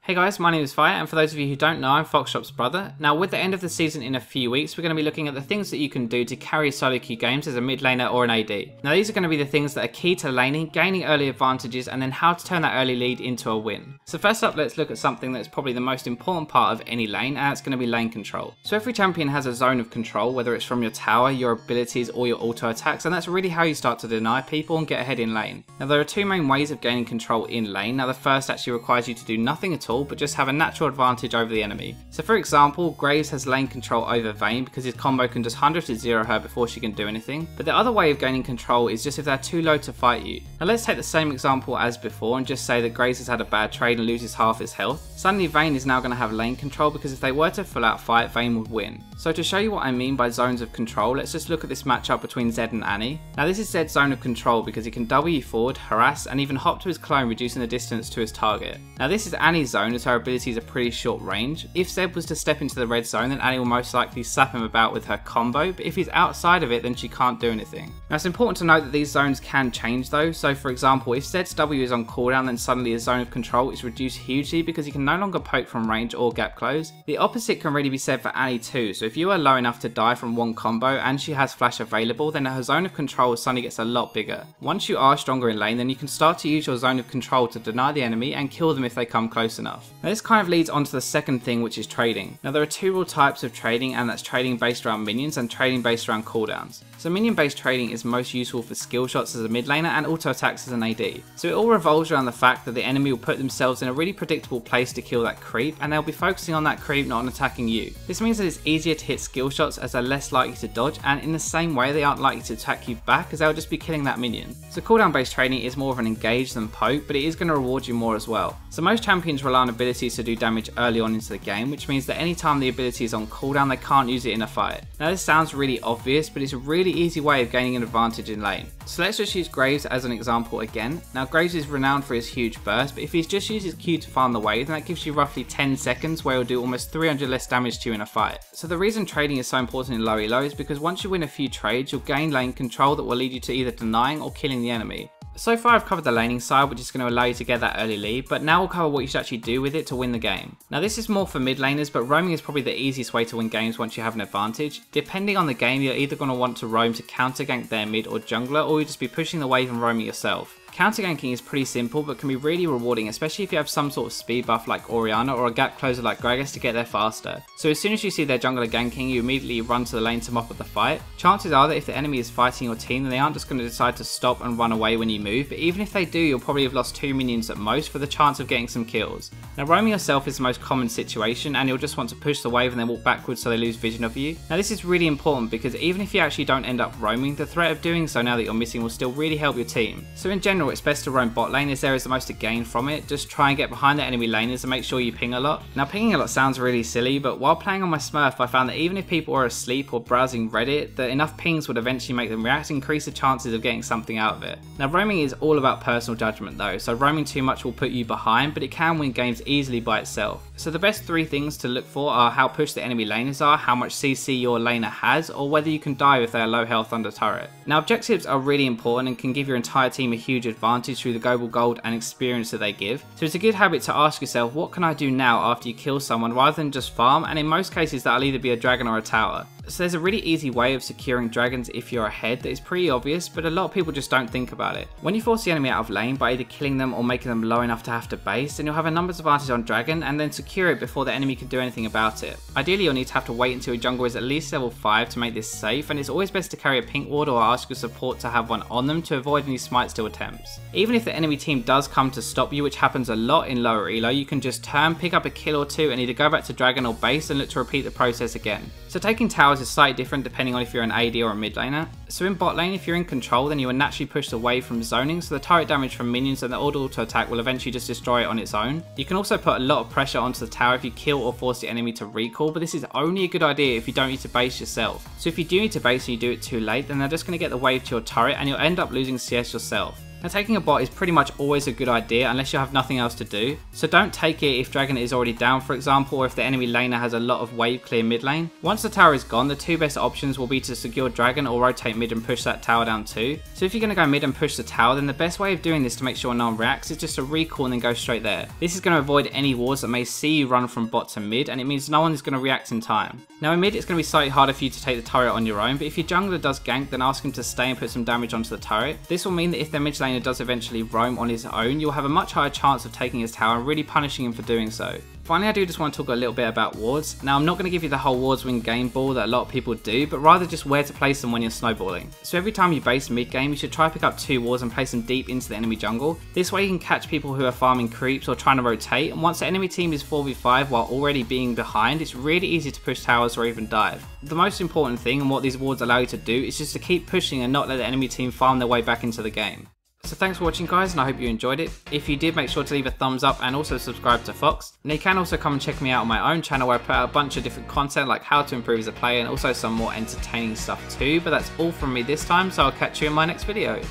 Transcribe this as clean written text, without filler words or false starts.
Hey guys, my name is Fire, and for those of you who don't know, I'm Foxdrop's brother. Now, with the end of the season in a few weeks, we're going to be looking at the things that you can do to carry solo queue games as a mid laner or an AD. Now, these are going to be the things that are key to laning, gaining early advantages, and then how to turn that early lead into a win. So first up, let's look at something that's probably the most important part of any lane, and that's going to be lane control. So every champion has a zone of control, whether it's from your tower, your abilities, or your auto attacks, and that's really how you start to deny people and get ahead in lane. Now, there are two main ways of gaining control in lane. Now, the first actually requires you to do nothing at all, but just have a natural advantage over the enemy. So for example, Graves has lane control over Vayne because his combo can just 100 to 0 her before she can do anything. But the other way of gaining control is just if they're too low to fight you. Now let's take the same example as before and just say that Graves has had a bad trade and loses half his health. Suddenly Vayne is now going to have lane control because if they were to full out fight, Vayne would win. So to show you what I mean by zones of control, let's just look at this matchup between Zed and Annie. Now this is Zed's zone of control because he can W forward, harass, and even hop to his clone, reducing the distance to his target. Now this is Annie's zone as her abilities are pretty short range. If Zed was to step into the red zone, then Annie will most likely slap him about with her combo, but if he's outside of it, then she can't do anything. Now it's important to note that these zones can change though, so for example, if Zed's W is on cooldown, then suddenly his zone of control is reduced hugely because he can no longer poke from range or gap close. The opposite can really be said for Annie too, so if you are low enough to die from one combo and she has flash available, then her zone of control suddenly gets a lot bigger. Once you are stronger in lane, then you can start to use your zone of control to deny the enemy and kill them if they come close enough. Now this kind of leads on to the second thing, which is trading. Now there are two real types of trading, and that's trading based around minions and trading based around cooldowns. So minion based trading is most useful for skill shots as a mid laner and auto attacks as an AD. So it all revolves around the fact that the enemy will put themselves in a really predictable place to kill that creep, and they'll be focusing on that creep, not on attacking you. This means that it's easier to hit skill shots as they're less likely to dodge, and in the same way they aren't likely to attack you back as they'll just be killing that minion. So cooldown based trading is more of an engage than poke, but it is going to reward you more as well. So most champions rely on abilities to do damage early on into the game, which means that anytime the ability is on cooldown, they can't use it in a fight. Now this sounds really obvious, but it's a really easy way of gaining an advantage in lane. So let's just use Graves as an example again. Now Graves is renowned for his huge burst, but if he's just used his Q to farm the wave, then that gives you roughly 10 seconds where he'll do almost 300 less damage to you in a fight. So the reason trading is so important in low elo is because once you win a few trades, you'll gain lane control that will lead you to either denying or killing the enemy. So far I've covered the laning side, which is going to allow you to get that early lead, but now we'll cover what you should actually do with it to win the game. Now this is more for mid laners, but roaming is probably the easiest way to win games once you have an advantage. Depending on the game, you're either going to want to roam to counter gank their mid or jungler, or you'll just be pushing the wave and roaming yourself. Counter ganking is pretty simple but can be really rewarding, especially if you have some sort of speed buff like Orianna or a gap closer like Gragas to get there faster. So as soon as you see their jungler ganking, you immediately run to the lane to mop up the fight. Chances are that if the enemy is fighting your team, then they aren't just going to decide to stop and run away when you move, but even if they do, you'll probably have lost 2 minions at most for the chance of getting some kills. Now roaming yourself is the most common situation, and you'll just want to push the wave and then walk backwards so they lose vision of you. Now this is really important because even if you actually don't end up roaming, the threat of doing so now that you're missing will still really help your team. So in general, it's best to roam bot lane as there is the most to gain from it. Just try and get behind the enemy laners and make sure you ping a lot. Now pinging a lot sounds really silly, but while playing on my Smurf, I found that even if people are asleep or browsing Reddit, that enough pings would eventually make them react and increase the chances of getting something out of it. Now roaming is all about personal judgment though, so roaming too much will put you behind, but it can win games easily by itself. So the best 3 things to look for are how pushed the enemy laners are, how much CC your laner has, or whether you can dive if they are low health under turret. Now objectives are really important and can give your entire team a huge advantage through the global gold and experience that they give. So it's a good habit to ask yourself, what can I do now after you kill someone, rather than just farm, and in most cases that'll either be a dragon or a tower. So there's a really easy way of securing dragons if you're ahead that is pretty obvious, but a lot of people just don't think about it. When you force the enemy out of lane by either killing them or making them low enough to have to base, then you'll have a numbers advantage on dragon and then secure it before the enemy can do anything about it. Ideally you'll need to have to wait until your jungle is at least level 5 to make this safe, and it's always best to carry a pink ward or ask your support to have one on them to avoid any smite steal attempts. Even if the enemy team does come to stop you, which happens a lot in lower elo, you can just turn, pick up a kill or 2 and either go back to dragon or base and look to repeat the process again. So taking towers is slightly different depending on if you're an AD or a mid laner. So in bot lane, if you're in control, then you will naturally push away from zoning, so the turret damage from minions and the auto attack will eventually just destroy it on its own. You can also put a lot of pressure onto the tower if you kill or force the enemy to recall, but this is only a good idea if you don't need to base yourself. So if you do need to base and you do it too late, then they're just going to get the wave to your turret and you'll end up losing CS yourself. Now taking a bot is pretty much always a good idea unless you have nothing else to do, so don't take it if Dragon is already down for example, or if the enemy laner has a lot of wave clear mid lane. Once the tower is gone, the two best options will be to secure Dragon or rotate mid and push that tower down too. So if you're going to go mid and push the tower, then the best way of doing this to make sure no one reacts is just to recall and then go straight there. This is going to avoid any wards that may see you run from bot to mid, and it means no one is going to react in time. Now in mid it's going to be slightly harder for you to take the turret on your own, but if your jungler does gank, then ask him to stay and put some damage onto the turret. This will mean that if their mid laner does eventually roam on his own, you'll have a much higher chance of taking his tower and really punishing him for doing so. Finally, I do just want to talk a little bit about wards. Now I'm not going to give you the whole wards win game ball that a lot of people do, but rather just where to place them when you're snowballing. So every time you base mid game, you should try to pick up 2 wards and place them deep into the enemy jungle. This way you can catch people who are farming creeps or trying to rotate, and once the enemy team is 4v5 while already being behind, it's really easy to push towers or even dive. The most important thing and what these wards allow you to do is just to keep pushing and not let the enemy team farm their way back into the game. So thanks for watching guys, and I hope you enjoyed it. If you did, make sure to leave a thumbs up and also subscribe to Fox. And you can also come and check me out on my own channel where I put out a bunch of different content like how to improve as a player and also some more entertaining stuff too. But that's all from me this time, so I'll catch you in my next video.